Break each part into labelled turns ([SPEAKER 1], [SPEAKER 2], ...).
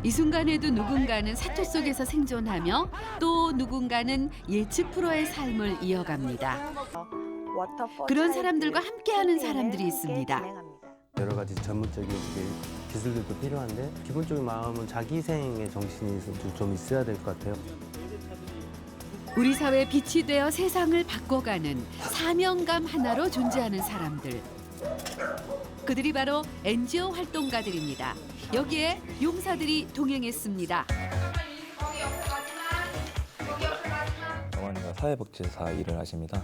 [SPEAKER 1] 이 순간에도 누군가는 사투 속에서 생존하며 또 누군가는 예측 프로의 삶을 이어갑니다. 그런 사람들과 함께하는 사람들이 있습니다.
[SPEAKER 2] 여러 가지 전문적인 기술들도 필요한데 기본적인 마음은 자기 희생의 정신이 좀 있어야 될 것 같아요.
[SPEAKER 1] 우리 사회의 빛이 되어 세상을 바꿔가는 사명감 하나로 존재하는 사람들. 그들이 바로 NGO 활동가들입니다. 여기에 용사들이 동행했습니다.
[SPEAKER 3] 어머니가 사회복지사 일을 하십니다.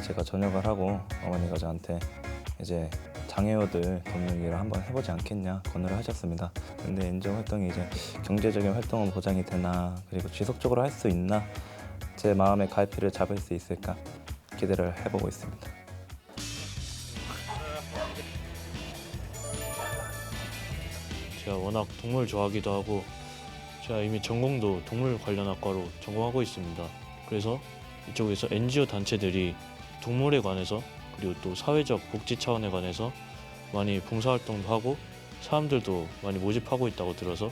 [SPEAKER 3] 제가 전역을 하고 어머니가 저한테 이제 장애우들 돕는 일을 한번 해보지 않겠냐 권유를 하셨습니다. 근데 NGO 활동이 이제 경제적인 활동은 보장이 되나 그리고 지속적으로 할 수 있나 제 마음의 갈피를 잡을 수 있을까 기대를 해보고 있습니다.
[SPEAKER 4] 제가 워낙 동물 좋아하기도 하고 제가 이미 전공도 동물 관련 학과로 전공하고 있습니다. 그래서 이쪽에서 NGO 단체들이 동물에 관해서 그리고 또 사회적 복지 차원에 관해서 많이 봉사활동도 하고 사람들도 많이 모집하고 있다고 들어서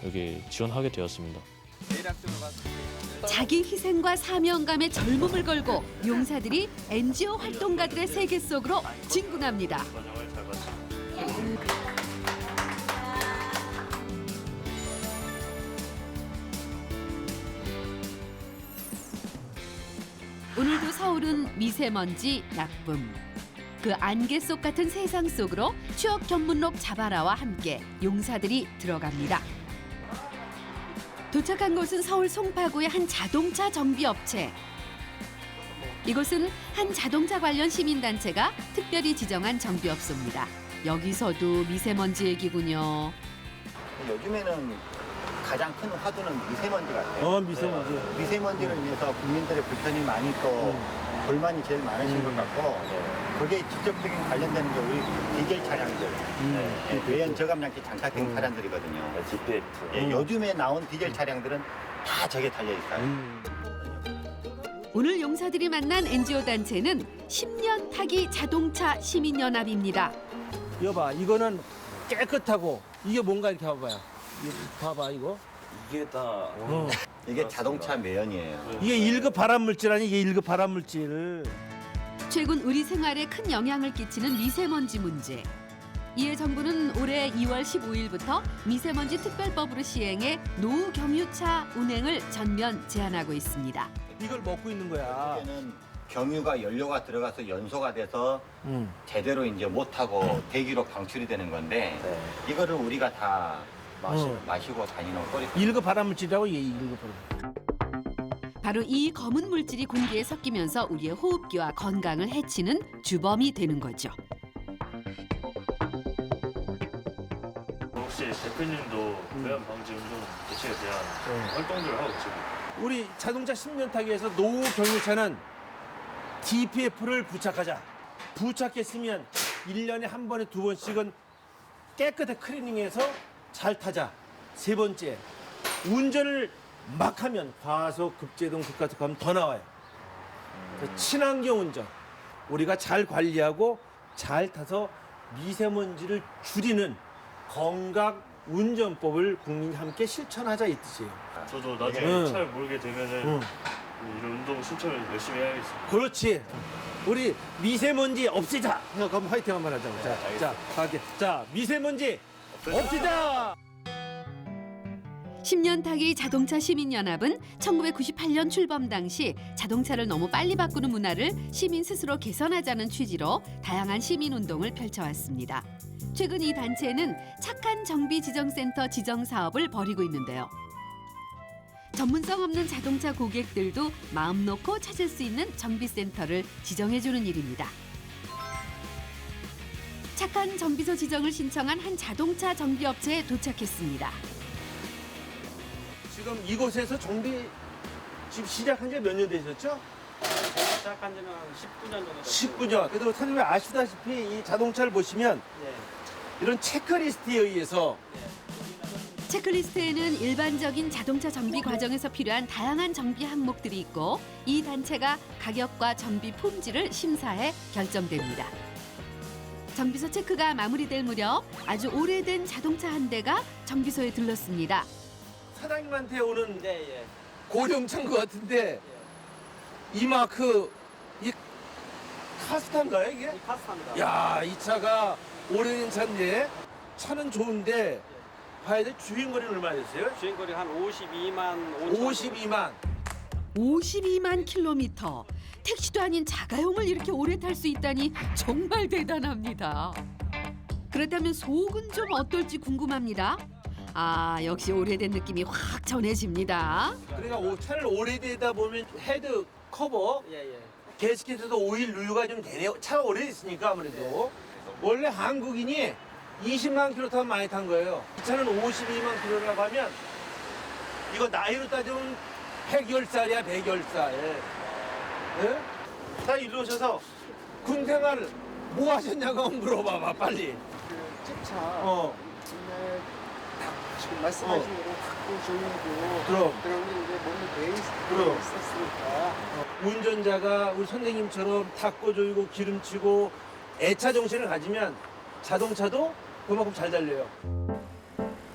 [SPEAKER 4] 여기 지원하게 되었습니다.
[SPEAKER 1] 자기 희생과 사명감에 젊음을 걸고 용사들이 NGO 활동가들의 세계 속으로 진군합니다. 오늘도 서울은 미세먼지 나쁨. 그 안개 속 같은 세상 속으로 추억 견문록 자바라와 함께 용사들이 들어갑니다. 도착한 곳은 서울 송파구의 한 자동차 정비업체. 이곳은 한 자동차 관련 시민단체가 특별히 지정한 정비업소입니다. 여기서도 미세먼지 얘기군요.
[SPEAKER 5] 요즘에는 가장 큰 화두는 미세먼지 같아요.
[SPEAKER 2] 미세먼지.
[SPEAKER 5] 미세먼지로 인해서 국민들의 불편이 많이 또 불만이 제일 많으신 것 같고 그게 직접적인 관련되는 게 우리 디젤 차량들, 외연 저감장치 장착된 차량들이거든요. 예, 요즘에 나온 디젤 차량들은 다 저게 달려 있어요.
[SPEAKER 1] 오늘 용사들이 만난 NGO 단체는 10년 타기 자동차 시민연합입니다.
[SPEAKER 6] 여봐, 이거는 깨끗하고 이게 뭔가 이렇게 봐봐요. 이거 봐봐 이거.
[SPEAKER 3] 이게 다
[SPEAKER 5] 이게 자동차 매연이에요.
[SPEAKER 6] 이게 1급 발암물질 아니 이게 1급 발암물질.
[SPEAKER 1] 최근 우리 생활에 큰 영향을 끼치는 미세먼지 문제. 이에 정부는 올해 2월 15일부터 미세먼지 특별법으로 시행해 노후 경유차 운행을 전면 제한하고 있습니다.
[SPEAKER 6] 이걸 먹고 있는 거야.
[SPEAKER 5] 이제는 경유가 연료가 들어가서 연소가 돼서 제대로 이제 못하고 대기로 방출이 되는 건데 이거를 우리가 다 마시고 다니는 꼴이
[SPEAKER 6] 1급 발암물질이라고 이게 1급 발암.
[SPEAKER 1] 바로 이 검은 물질이 공기에 섞이면서 우리의 호흡기와 건강을 해치는 주범이 되는 거죠.
[SPEAKER 4] 혹시 대표님도 외환 방지 운동 대책에 대한 활동들을 하고 계십니까?
[SPEAKER 6] 우리 자동차 10년 타기에서 노후 경유차는 DPF를 부착하자. 부착했으면 1년에 한 번에 2번씩은 깨끗하게 클리닝해서 잘 타자. 세 번째, 운전을 막 하면 과속, 급제동, 급가속 하면 더 나와요. 그래서 친환경 운전. 우리가 잘 관리하고 잘 타서 미세먼지를 줄이는 건강 운전법을 국민이 함께 실천하자 이 뜻이에요.
[SPEAKER 4] 저도 나중에 차를 몰게 되면은 이런 운동 실천을 열심히 해야겠습니다.
[SPEAKER 6] 그렇지. 우리 미세먼지 없애자. 그럼 화이팅 한번 하자고. 자, 갈게. 자, 미세먼지 없애자.
[SPEAKER 1] 10년 타기 자동차 시민연합은 1998년 출범 당시 자동차를 너무 빨리 바꾸는 문화를 시민 스스로 개선하자는 취지로 다양한 시민운동을 펼쳐왔습니다. 최근 이 단체는 착한 정비지정센터 지정 사업을 벌이고 있는데요. 전문성 없는 자동차 고객들도 마음 놓고 찾을 수 있는 정비센터를 지정해주는 일입니다. 착한 정비소 지정을 신청한 한 자동차 정비업체에 도착했습니다.
[SPEAKER 6] 지금 이곳에서 정비 지금 시작한 지 몇 년 되셨죠?
[SPEAKER 7] 시작한 지는 19년 정도
[SPEAKER 6] 19년. 그래도 선생님이 아시다시피 이 자동차를 보시면 이런 체크리스트에 의해서
[SPEAKER 1] 체크리스트에는 일반적인 자동차 정비 과정에서 필요한 다양한 정비 항목들이 있고 이 단체가 가격과 정비 품질을 심사해 결정됩니다. 정비소 체크가 마무리될 무렵 아주 오래된 자동차 한 대가 정비소에 들렀습니다.
[SPEAKER 6] 사장님한테 오는
[SPEAKER 7] 네, 예.
[SPEAKER 6] 고령차인 것 같은데 이 마크 이 카스타인가요 이게?
[SPEAKER 7] 이 카스타입니다.
[SPEAKER 6] 야, 이 차가 오래된 차인데 차는 좋은데 봐야 돼. 주행거리는 얼마나 됐어요?
[SPEAKER 7] 주행거리 한 52만 5천.
[SPEAKER 1] 52만 킬로미터. 택시도 아닌 자가용을 이렇게 오래 탈 수 있다니 정말 대단합니다. 그렇다면 속은 좀 어떨지 궁금합니다. 아, 역시 오래된 느낌이 확 전해집니다.
[SPEAKER 6] 그러니까 차를 오래되다 보면 헤드 커버
[SPEAKER 7] 예, 예.
[SPEAKER 6] 게스켓에도 오일 누유가 좀 되네요. 차가 오래됐으니까 아무래도. 원래 한국인이 20만 킬로 타면 많이 탄 거예요. 이 차는 52만 킬로라고 하면 이거 나이로 따지면 110살이야, 110살. 예? 자, 일로 오셔서 군 생활 뭐 하셨냐고 한번 물어봐봐, 빨리.
[SPEAKER 8] 그 찝차
[SPEAKER 6] 어,
[SPEAKER 8] 지금 말씀하신 대로 탁구 조이고
[SPEAKER 6] 그럼.
[SPEAKER 8] 그런 게 이제 몸에 돼
[SPEAKER 6] 그럼.
[SPEAKER 8] 있었으니까
[SPEAKER 6] 운전자가 우리 선생님처럼 닦고 조이고 기름치고 애차 정신을 가지면 자동차도 그만큼 잘 달려요.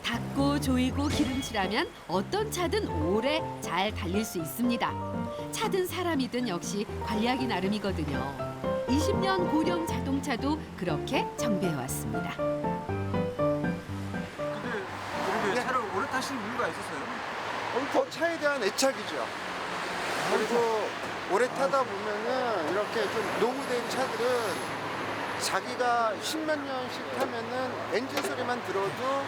[SPEAKER 1] 닦고 조이고 기름칠하면 어떤 차든 오래 잘 달릴 수 있습니다. 차든 사람이든 역시 관리하기 나름이거든요. 20년 고령 자동차도 그렇게 정비해왔습니다.
[SPEAKER 9] 근데 차를 오래 타시는 이유가 있었어요?
[SPEAKER 8] 더 차에 대한 애착이죠. 그리고 오래 타다 보면은 이렇게 좀 노후된 차들은 자기가 10몇 년씩 타면은 엔진 소리만 들어도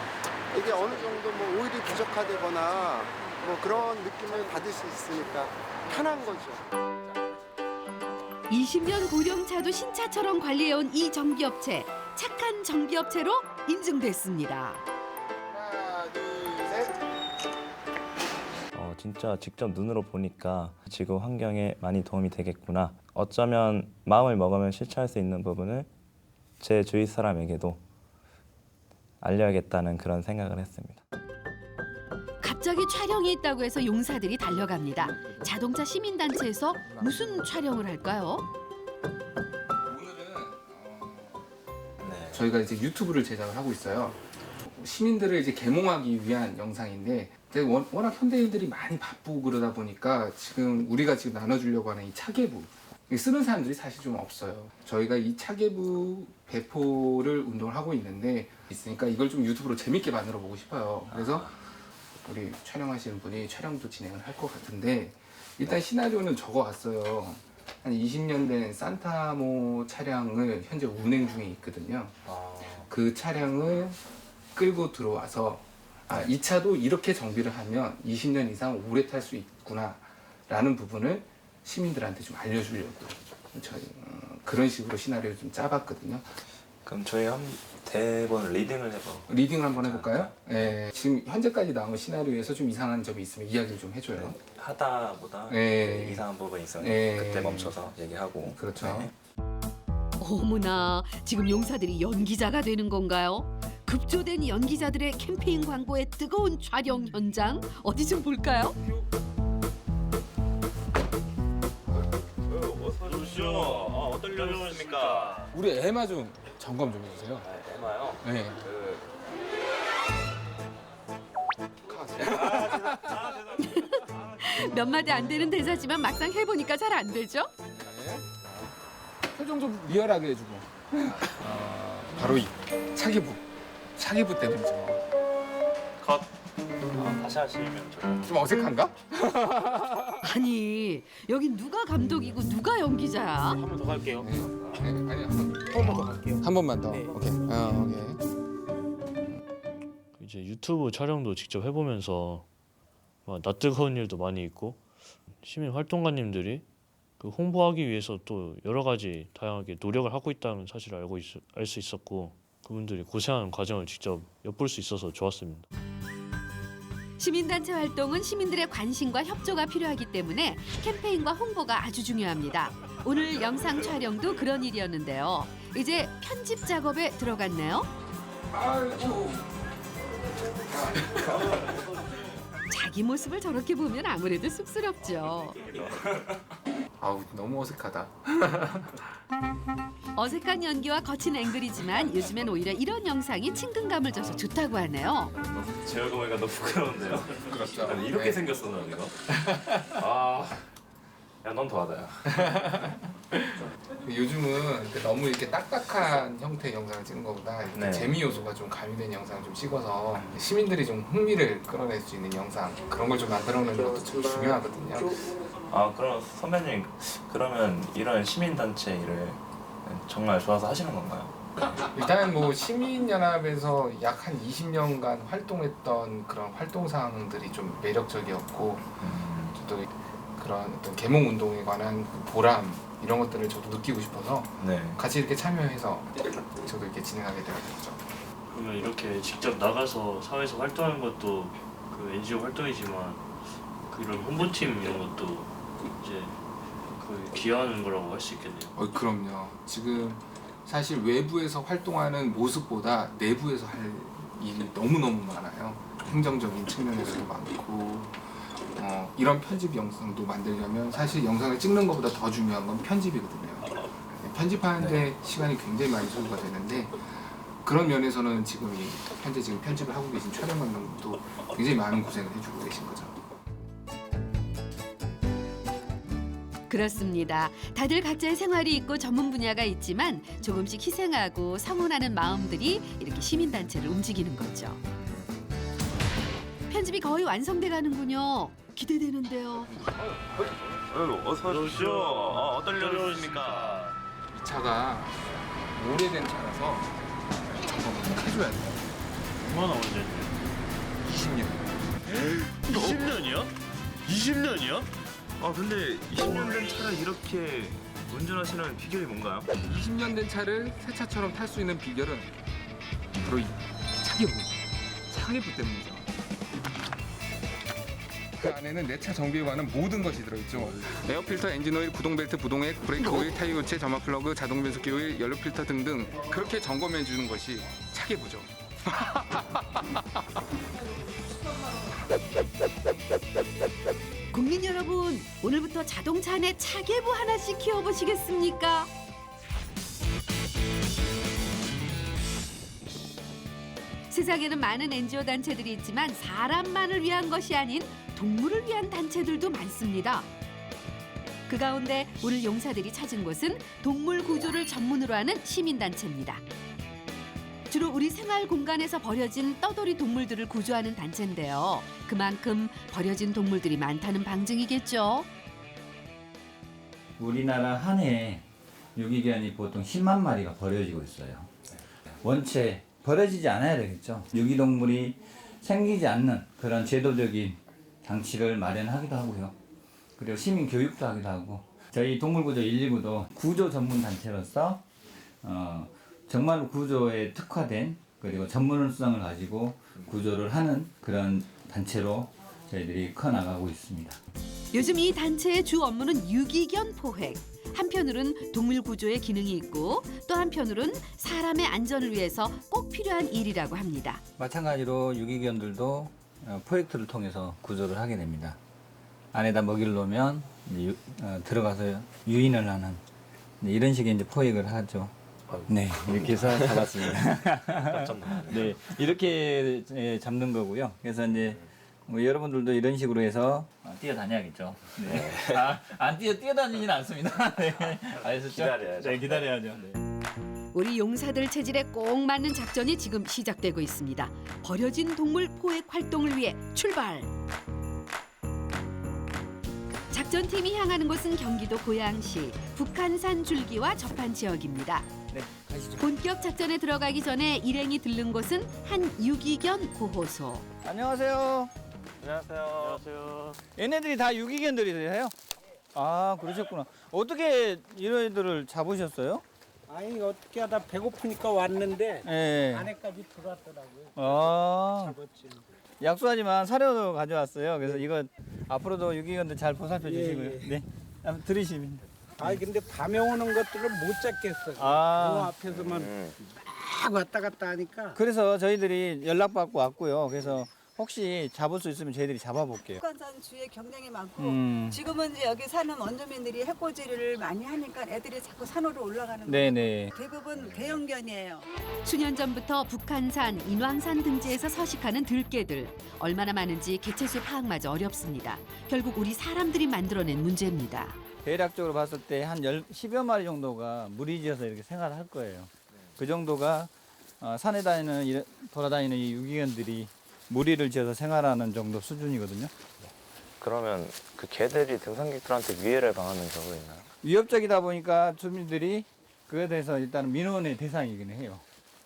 [SPEAKER 8] 이게 어느 정도 뭐 오일이 부족하다거나 뭐 그런 느낌을 받을 수 있으니까 편한 거죠.
[SPEAKER 1] 20년 고령차도 신차처럼 관리해온 이 정비업체. 착한 정비업체로 인증됐습니다.
[SPEAKER 8] 하나, 둘, 셋.
[SPEAKER 3] 진짜 직접 눈으로 보니까 지구 환경에 많이 도움이 되겠구나. 어쩌면 마음을 먹으면 실천할 수 있는 부분을 제 주위 사람에게도 알려야겠다는 그런 생각을 했습니다.
[SPEAKER 1] 갑자기 촬영이 있다고 해서 용사들이 달려갑니다. 자동차 시민단체에서 무슨 촬영을 할까요?
[SPEAKER 10] 저희가 이제 유튜브를 제작을 하고 있어요. 시민들을 이제 계몽하기 위한 영상인데 워낙 현대인들이 많이 바쁘고 그러다 보니까 지금 우리가 지금 나눠주려고 하는 이 차계부 쓰는 사람들이 사실 좀 없어요. 저희가 이 차계부 배포를 운동을 하고 있는데 있으니까 이걸 좀 유튜브로 재밌게 만들어 보고 싶어요. 그래서 우리 촬영하시는 분이 촬영도 진행을 할 것 같은데 일단 시나리오는 적어왔어요. 한 20년 된 산타모 차량을 현재 운행 중에 있거든요. 그 차량을 끌고 들어와서 이 차도 이렇게 정비를 하면 20년 이상 오래 탈 수 있구나 라는 부분을 시민들한테 좀 알려주려고 저희 그런 식으로 시나리오를 좀 짜봤거든요.
[SPEAKER 3] 그럼 저희 한 대본 리딩을 해봐.
[SPEAKER 10] 리딩을 한번 해볼까요? 네, 지금 현재까지 나온 시나리오에서 좀 이상한 점이 있으면 이야기를 좀 해줘요.
[SPEAKER 3] 하다보다
[SPEAKER 10] 네.
[SPEAKER 3] 이상한 부분이 있으면
[SPEAKER 10] 네.
[SPEAKER 3] 그때 멈춰서 얘기하고.
[SPEAKER 10] 그렇죠.
[SPEAKER 3] 네.
[SPEAKER 1] 어머나, 지금 용사들이 연기자가 되는 건가요? 급조된 연기자들의 캠페인 광고의 뜨거운 촬영 현장 어디 좀 볼까요?
[SPEAKER 4] 어서 오십시오. 어떤 일 하셨습니까?
[SPEAKER 10] 우리 에마 좀 점검 좀 해주세요.
[SPEAKER 3] 에마요?
[SPEAKER 10] 네.
[SPEAKER 1] 몇 마디 안 되는 대사지만 막상 해보니까 잘 안 되죠?
[SPEAKER 10] 표정 좀 리얼하게 해주고. 바로 이 차기부 때문이죠.
[SPEAKER 4] 컷.
[SPEAKER 3] 다시 하시면 좋아요.
[SPEAKER 10] 좀 어색한가?
[SPEAKER 1] 아니, 여긴 누가 감독이고 누가 연기자야?
[SPEAKER 4] 한 번 더 갈게요.
[SPEAKER 10] 네. 아니 한 번만 더 갈게요. 한 번만 더. 오케이. 오케이.
[SPEAKER 4] 이제 유튜브 촬영도 직접 해보면서 낯뜨거운 일도 많이 있고 시민 활동가님들이 그 홍보하기 위해서 또 여러 가지 다양하게 노력을 하고 있다는 사실을 알 수 있었고 그분들이 고생하는 과정을 직접 엿볼 수 있어서 좋았습니다.
[SPEAKER 1] 시민단체 활동은 시민들의 관심과 협조가 필요하기 때문에 캠페인과 홍보가 아주 중요합니다. 오늘 영상 촬영도 그런 일이었는데요. 이제 편집 작업에 들어갔네요.
[SPEAKER 10] 아이고.
[SPEAKER 1] 자기 모습을 저렇게 보면 아무래도 쑥스럽죠.
[SPEAKER 10] 아우 너무 어색하다.
[SPEAKER 1] 어색한 연기와 거친 앵글이지만 요즘엔 오히려 이런 영상이 친근감을 줘서 좋다고 하네요.
[SPEAKER 3] 제 얼굴 보니까 너무 부끄러운데요.
[SPEAKER 10] 부끄럽죠.
[SPEAKER 3] 아니, 이렇게
[SPEAKER 10] 네.
[SPEAKER 3] 생겼어 나 이거. 아, 야 넌 더하다야.
[SPEAKER 10] 요즘은 너무 이렇게 딱딱한 형태의 영상을 찍는 것보다 이렇게
[SPEAKER 3] 네.
[SPEAKER 10] 재미 요소가 좀 가미된 영상을 좀 찍어서 시민들이 좀 흥미를 끌어낼 수 있는 영상 그런 걸 좀 만들어내는 것도 좀 중요하거든요.
[SPEAKER 3] 아 그럼 선배님 그러면 이런 시민단체 일을 정말 좋아서 하시는 건가요?
[SPEAKER 10] 일단 뭐 시민연합에서 약 한 20년간 활동했던 그런 활동 사항들이 좀 매력적이었고 또 그런 어떤 계몽 운동에 관한 그 보람 이런 것들을 저도 느끼고 싶어서
[SPEAKER 3] 네.
[SPEAKER 10] 같이 이렇게 참여해서 저도 이렇게 진행하게 되었죠.
[SPEAKER 4] 그러면 이렇게 직접 나가서 사회에서 활동하는 것도 그 NGO 활동이지만 그런 홍보팀 이런 것도 이제 거의 기여하는 거라고 할 수 있겠네요.
[SPEAKER 10] 그럼요. 지금 사실 외부에서 활동하는 모습보다 내부에서 할 일이 너무너무 많아요. 행정적인 측면에서도 많고 이런 편집 영상도 만들려면 사실 영상을 찍는 것보다 더 중요한 건 편집이거든요. 편집하는데 시간이 굉장히 많이 소요가 되는데 그런 면에서는 지금 현재 지금 편집을 하고 계신 촬영 감독도 굉장히 많은 고생을 해주고 계신 거죠.
[SPEAKER 1] 그렇습니다. 다들 각자의 생활이 있고 전문 분야가 있지만 조금씩 희생하고 성원하는 마음들이 이렇게 시민단체를 움직이는 거죠. 편집이 거의 완성돼 가는군요. 기대되는데요.
[SPEAKER 3] 어서 오십시오. 어떤 일을 하십니까?
[SPEAKER 10] 이 차가 오래된 차라서 점검을 꼭 해줘야 돼요.
[SPEAKER 4] 얼마나 오래됐는데?
[SPEAKER 10] 20년.
[SPEAKER 4] 20년이요? 20년이요?
[SPEAKER 3] 아 근데 20년 된 차를 이렇게 운전하시는 비결이 뭔가요?
[SPEAKER 10] 20년 된 차를 새 차처럼 탈 수 있는 비결은 바로 이 차계부 때문이죠. 그 안에는 내 차 정비에 관한 모든 것이 들어있죠. 에어필터, 엔진오일, 구동벨트, 부동액, 브레이크 오일, 타이어 교체, 점화 플러그, 자동 변속기 오일, 연료 필터 등등 그렇게 점검해 주는 것이 차계부죠.
[SPEAKER 1] 국민 여러분, 오늘부터 자동차 안에 차계부 하나씩 키워보시겠습니까? 세상에는 많은 NGO 단체들이 있지만 사람만을 위한 것이 아닌 동물을 위한 단체들도 많습니다. 그 가운데 오늘 용사들이 찾은 곳은 동물 구조를 전문으로 하는 시민단체입니다. 주로 우리 생활 공간에서 버려진 떠돌이 동물들을 구조하는 단체인데요. 그만큼 버려진 동물들이 많다는 방증이겠죠.
[SPEAKER 11] 우리나라 한 해에 유기견이 보통 10만 마리가 버려지고 있어요. 원체 버려지지 않아야 되겠죠. 유기동물이 생기지 않는 그런 제도적인 장치를 마련하기도 하고요. 그리고 시민 교육도 하기도 하고 저희 동물구조 119도 구조 전문 단체로서 정말 구조에 특화된 그리고 전문성을 가지고 구조를 하는 그런 단체로 저희들이 커나가고 있습니다.
[SPEAKER 1] 요즘 이 단체의 주 업무는 유기견 포획. 한편으로는 동물 구조의 기능이 있고 또 한편으로는 사람의 안전을 위해서 꼭 필요한 일이라고 합니다.
[SPEAKER 11] 마찬가지로 유기견들도 포획틀을 통해서 구조를 하게 됩니다. 안에다 먹이를 놓으면 들어가서 유인을 하는 이런 식의 이제 포획을 하죠. 네, 이렇게 해서 잡았습니다. 네, 이렇게 잡는 거고요. 그래서 이제 뭐 여러분들도 이런 식으로 해서 뛰어다녀야겠죠. 네. 안 뛰어다니진 않습니다. 네. 알겠죠?
[SPEAKER 3] 기다려야죠.
[SPEAKER 11] 네, 기다려야죠. 네.
[SPEAKER 1] 우리 용사들 체질에 꼭 맞는 작전이 지금 시작되고 있습니다. 버려진 동물 포획 활동을 위해 출발! 작전팀이 향하는 곳은 경기도 고양시 북한산 줄기와 접한 지역입니다.
[SPEAKER 11] 네, 가시죠.
[SPEAKER 1] 본격 작전에 들어가기 전에 일행이 들른 곳은 한 유기견 보호소.
[SPEAKER 11] 안녕하세요.
[SPEAKER 4] 안녕하세요.
[SPEAKER 11] 얘네들이 다 유기견들이세요? 아, 그러셨구나. 어떻게 이런 애들을 잡으셨어요?
[SPEAKER 7] 아니 어떻게 하다 배고프니까 왔는데
[SPEAKER 11] 네.
[SPEAKER 7] 안에까지 들어왔더라고요.
[SPEAKER 11] 아,
[SPEAKER 7] 잡았지.
[SPEAKER 11] 약소하지만 사료도 가져왔어요. 그래서 이거 앞으로도 유기견들 잘 보살펴 주시고요.
[SPEAKER 7] 예, 예.
[SPEAKER 11] 네. 한번 들으시면.
[SPEAKER 7] 아니 근데 밤에 오는 것들을 못 잡겠어.
[SPEAKER 11] 아.
[SPEAKER 7] 그 앞에서만 막 왔다 갔다 하니까.
[SPEAKER 11] 그래서 저희들이 연락받고 왔고요. 그래서 혹시 잡을 수 있으면 저희들이 잡아볼게요.
[SPEAKER 12] 북한산 주에 경쟁이 많고
[SPEAKER 11] 음.
[SPEAKER 12] 지금은 이제 여기 사는 원주민들이 해코지를 많이 하니까 애들이 자꾸 산으로 올라가는 거예요.
[SPEAKER 11] 네네.
[SPEAKER 12] 대부분 대형견이에요.
[SPEAKER 1] 수년 전부터 북한산, 인왕산 등지에서 서식하는 들개들. 얼마나 많은지 개체수 파악마저 어렵습니다. 결국 우리 사람들이 만들어낸 문제입니다.
[SPEAKER 11] 대략적으로 봤을 때 한 10여 마리 정도가 무리지어서 이렇게 생활을 할 거예요. 그 정도가 산에 돌아다니는 이 유기견들이 무리를 지어서 생활하는 정도 수준이거든요.
[SPEAKER 3] 그러면 그 개들이 등산객들한테 위해를 가하는 경우가 있나요?
[SPEAKER 11] 위협적이다 보니까 주민들이 그에 대해서 일단 민원의 대상이긴 해요.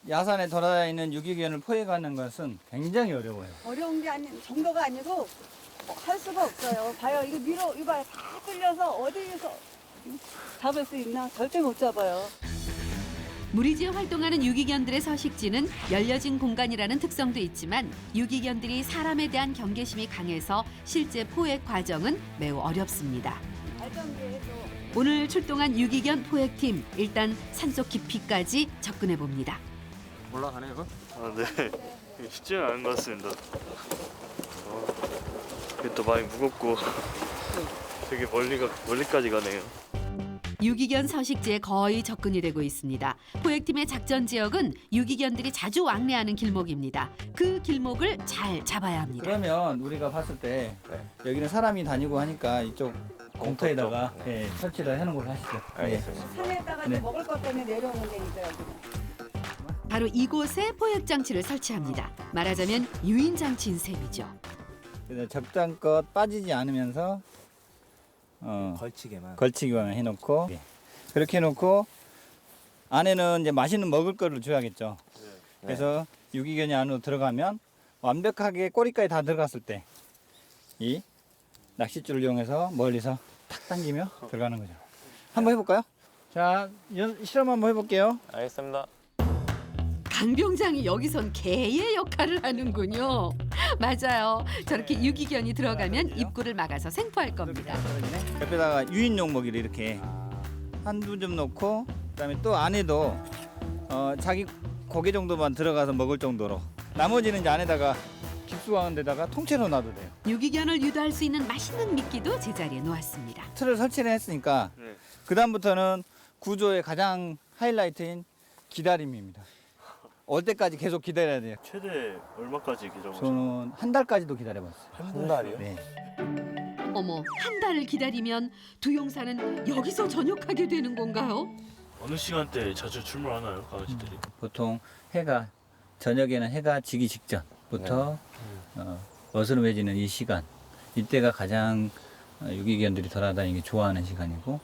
[SPEAKER 11] 야산에 돌아다니는 유기견을 포획하는 것은 굉장히 어려워요.
[SPEAKER 12] 어려운 게 아닌 정도가 아니고 할 수가 없어요. 봐요. 이거 이봐요. 다 뚫려서 어디에서 잡을 수 있나? 절대 못 잡아요.
[SPEAKER 1] 무리지어 활동하는 유기견들의 서식지는 열려진 공간이라는 특성도 있지만 유기견들이 사람에 대한 경계심이 강해서 실제 포획 과정은 매우 어렵습니다. 오늘 출동한 유기견 포획팀, 일단 산속 깊이까지 접근해 봅니다.
[SPEAKER 9] 올라가네 이거?
[SPEAKER 4] 아, 네. 이게 쉽지는 않은 것 같습니다. 이게 또 많이 무겁고 되게 멀리까지 가네요.
[SPEAKER 1] 유기견 서식지에 거의 접근이 되고 있습니다. 포획팀의 작전 지역은 유기견들이 자주 왕래하는 길목입니다. 그 길목을 잘 잡아야 합니다.
[SPEAKER 11] 그러면 우리가 봤을 때 여기는 사람이 다니고 하니까 이쪽 공터에다가 설치를 해놓은 걸로 하시죠.
[SPEAKER 3] 알겠습니다.
[SPEAKER 12] 산에다가
[SPEAKER 11] 네.
[SPEAKER 12] 먹을 것 때문에 내려오는 데니까 여기는.
[SPEAKER 1] 바로 이곳에 포획 장치를 설치합니다. 말하자면 유인 장치인 셈이죠.
[SPEAKER 11] 그래서 적당껏 빠지지 않으면서 걸치기만 해놓고 그렇게 해놓고 안에는 이제 맛있는 먹을 거를 줘야겠죠. 그래서 유기견이 안으로 들어가면 완벽하게 꼬리까지 다 들어갔을 때 이 낚싯줄을 이용해서 멀리서 탁 당기며 들어가는 거죠. 한번 해볼까요? 자, 실험 한번 해볼게요.
[SPEAKER 3] 알겠습니다.
[SPEAKER 1] 강병장이 여기선 개의 역할을 하는군요. 맞아요. 저렇게 유기견이 들어가면 입구를 막아서 생포할 겁니다.
[SPEAKER 11] 옆에다가 유인용 먹이를 이렇게 한두 점 넣고 그다음에 또 안에도 자기 고개 정도만 들어가서 먹을 정도로 나머지는 이제 안에다가 깊숙한 데다가 통째로 놔도 돼요.
[SPEAKER 1] 유기견을 유도할 수 있는 맛있는 미끼도 제자리에 놓았습니다.
[SPEAKER 11] 틀을 설치를 했으니까 그다음부터는 구조의 가장 하이라이트인 기다림입니다. 올 때까지 계속 기다려야 돼요.
[SPEAKER 4] 최대 얼마까지 기다려보세요?
[SPEAKER 11] 저는 한 달까지도 기다려봤어요.
[SPEAKER 3] 한 달이요?
[SPEAKER 11] 네.
[SPEAKER 1] 어머, 한 달을 기다리면 두용사는 여기서 전역하게 되는 건가요?
[SPEAKER 4] 어느 시간대에 자주 출몰하나요, 강아지들이?
[SPEAKER 11] 보통 저녁에는 해가 지기 직전부터 어스름해지는 이 시간, 이때가 가장 유기견들이 돌아다니기 좋아하는 시간이고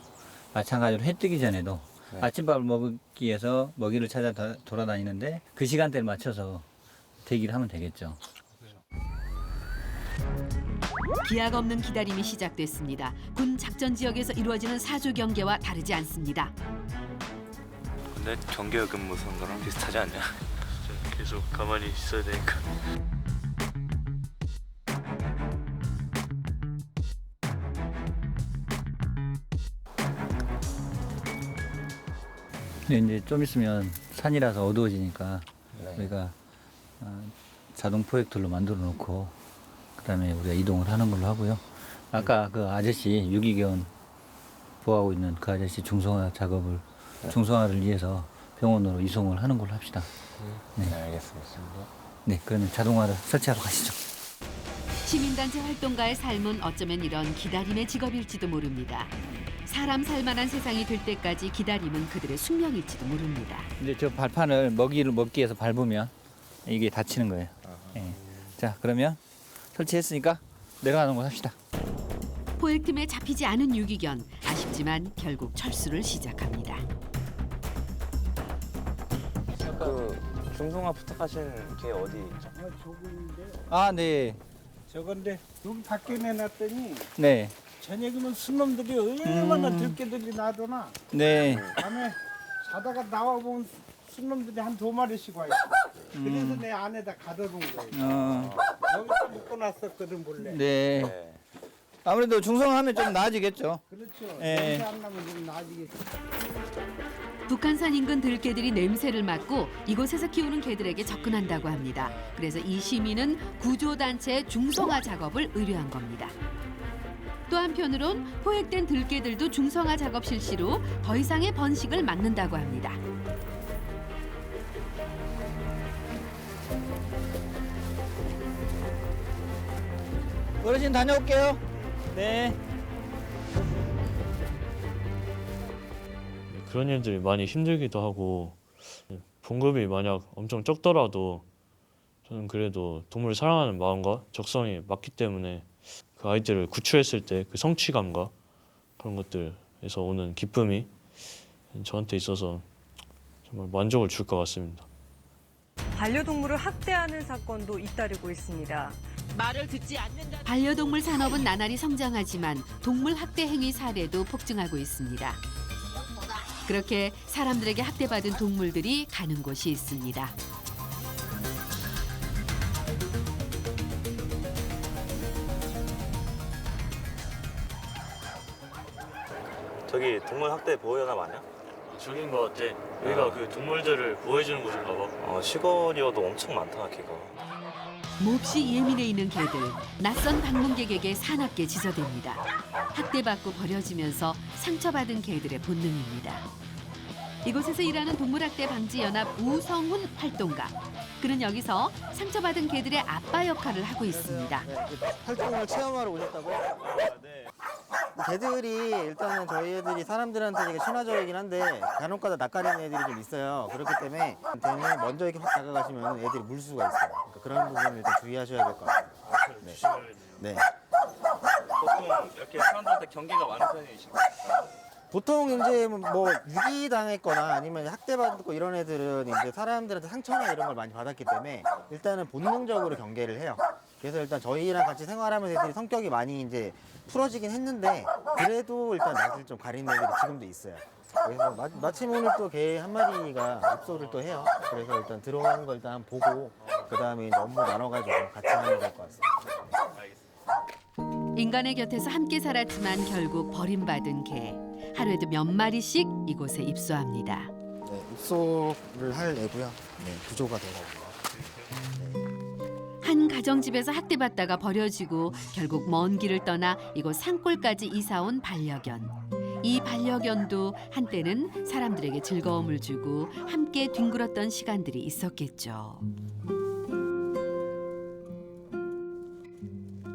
[SPEAKER 11] 마찬가지로 해 뜨기 전에도 아침밥을 먹기 위해서 먹이를 찾아 돌아다니는데 그 시간대를 맞춰서 대기를 하면 되겠죠.
[SPEAKER 1] 기약 없는 기다림이 시작됐습니다. 군 작전 지역에서 이루어지는 사주 경계와 다르지 않습니다.
[SPEAKER 3] 근데 경계 근무 선거랑 비슷하지 않냐?
[SPEAKER 4] 진짜 계속 가만히 있어야 되니까.
[SPEAKER 11] 근데 이제 좀 있으면 산이라서 어두워지니까 우리가 자동 포획틀로 만들어 놓고 그다음에 우리가 이동을 하는 걸로 하고요. 아까 그 아저씨 유기견 보호하고 있는 그 아저씨 중성화를 위해서 병원으로 이송을 하는 걸로 합시다.
[SPEAKER 3] 네, 알겠습니다.
[SPEAKER 11] 네, 그러면 자동화를 설치하러 가시죠.
[SPEAKER 1] 시민단체 활동가의 삶은 어쩌면 이런 기다림의 직업일지도 모릅니다. 사람 살만한 세상이 될 때까지 기다림은 그들의 숙명일지도 모릅니다.
[SPEAKER 11] 이제 저 발판을 먹이를 먹기 위해서 밟으면 이게 다치는 거예요. 네. 자, 그러면 설치했으니까 내려가는 거 합시다.
[SPEAKER 1] 포획팀에 잡히지 않은 유기견, 아쉽지만 결국 철수를 시작합니다.
[SPEAKER 3] 그 중성화 부탁하신 개 어디 있죠?
[SPEAKER 7] 저건데
[SPEAKER 11] 아, 네.
[SPEAKER 7] 저건데 여기 밖에 내놨더니
[SPEAKER 11] 네.
[SPEAKER 7] 저녁이면 순놈들이 얼마나 들깨들이 나더나.
[SPEAKER 11] 네.
[SPEAKER 7] 밤에 자다가 나와보면 순놈들이 한 2마리씩 와 있어. 그래서 내 안에다 가둬놓은 거예요. 여기다 묶어놨었거든 몰래.
[SPEAKER 11] 네. 아무래도 중성화하면 좀 나아지겠죠.
[SPEAKER 7] 그렇죠.
[SPEAKER 11] 예.
[SPEAKER 7] 냄새 안 나면 좀 나아지겠죠.
[SPEAKER 1] 북한산 인근 들개들이 냄새를 맡고 이곳에서 키우는 개들에게 접근한다고 합니다. 그래서 이 시민은 구조단체에 중성화 작업을 의뢰한 겁니다. 또 한편으론 포획된 들개들도 중성화 작업 실시로 더 이상의 번식을 막는다고 합니다.
[SPEAKER 13] 어르신 다녀올게요. 네.
[SPEAKER 4] 그런 일들이 많이 힘들기도 하고 봉급이 만약 엄청 적더라도 저는 그래도 동물을 사랑하는 마음과 적성이 맞기 때문에 그 아이들을 구출했을 때 그 성취감과 그런 것들에서 오는 기쁨이 저한테 있어서 정말 만족을 줄 것 같습니다.
[SPEAKER 14] 반려동물을 학대하는 사건도 잇따르고 있습니다.
[SPEAKER 1] 말을 듣지 않는다. 반려동물 산업은 나날이 성장하지만 동물 학대 행위 사례도 폭증하고 있습니다. 그렇게 사람들에게 학대받은 동물들이 가는 곳이 있습니다.
[SPEAKER 3] 저기 동물 학대 보호연합 아니야?
[SPEAKER 4] 저긴 것 같아. 여기가 그 동물들을 보호해주는 곳인가 봐.
[SPEAKER 3] 시골이어도 엄청 많다 개가.
[SPEAKER 1] 몹시 예민해 있는 개들, 낯선 방문객에게 사납게 지저댑니다. 학대받고 버려지면서 상처받은 개들의 본능입니다. 이곳에서 일하는 동물학대 방지연합 우성훈 활동가. 그는 여기서 상처받은 개들의 아빠 역할을 하고 있습니다.
[SPEAKER 13] 활동을 체험하러 오셨다고? 네. 개들이 일단은 저희 애들이 사람들한테 되게 친화적이긴 한데 간혹가다 낯가리는 애들이 좀 있어요. 그렇기 때문에 괜히 먼저 이렇게 확 다가가시면 애들이 물 수가 있어요. 그러니까 그런 부분을 일단 주의하셔야 될 것 같아요. 네. 네.
[SPEAKER 3] 보통 이렇게 사람들한테 경계가 많은 편이신가요?
[SPEAKER 13] 보통 이제 뭐 유기당했거나 아니면 학대받고 이런 애들은 이제 사람들한테 상처나 이런 걸 많이 받았기 때문에 일단은 본능적으로 경계를 해요. 그래서 일단 저희랑 같이 생활하면서 애들이 성격이 많이 이제 풀어지긴 했는데 그래도 일단 낯을 좀 가리는 애들이 지금도 있어요. 그래서 마침 오늘 또 개 한 마리가 입소를 또 해요. 그래서 일단 들어가는 걸 일단 보고 그 다음에 이제 업무 나눠가지고 같이 하면 될 것 같습니다.
[SPEAKER 1] 인간의 곁에서 함께 살았지만 결국 버림받은 개. 하루에도 몇 마리씩 이곳에 입소합니다.
[SPEAKER 13] 네, 입소를 할 애고요. 네, 구조가 되고.
[SPEAKER 1] 한 가정집에서 학대받다가 버려지고 결국 먼 길을 떠나 이곳 산골까지 이사온 반려견. 이 반려견도 한때는 사람들에게 즐거움을 주고 함께 뒹굴었던 시간들이 있었겠죠.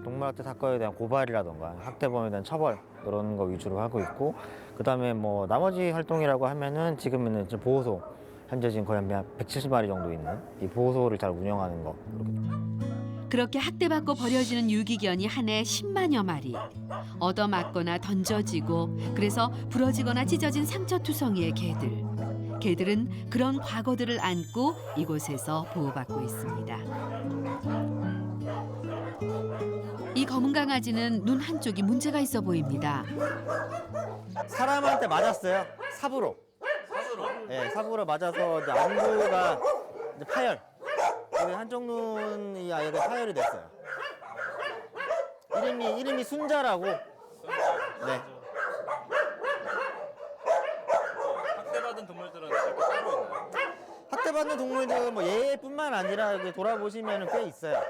[SPEAKER 13] 동물학대 사건에 대한 고발이라던가 학대범에 대한 처벌 그런 거 위주로 하고 있고 그다음에 뭐 나머지 활동이라고 하면은 지금은 이제 보호소 현재 지금 거의 한 170마리 정도 있는 이 보호소를 잘 운영하는 거.
[SPEAKER 1] 그렇게 학대받고 버려지는 유기견이 한 해 10만여 마리. 얻어맞거나 던져지고 그래서 부러지거나 찢어진 상처투성이의 개들. 개들은 그런 과거들을 안고 이곳에서 보호받고 있습니다. 이 검은 강아지는 눈 한쪽이 문제가 있어 보입니다.
[SPEAKER 13] 사람한테 맞았어요. 삽으로. 네, 삽으로 맞아서 이제 안구가 이제 파열. 그리고 한쪽 눈이 아예 파열이 됐어요. 이름이 순자라고. 네.
[SPEAKER 3] 학대받은 동물들은 이렇게 따로 있나요?
[SPEAKER 13] 학대받는 동물들 뭐 얘뿐만 아니라 이렇게 돌아보시면 꽤 있어요.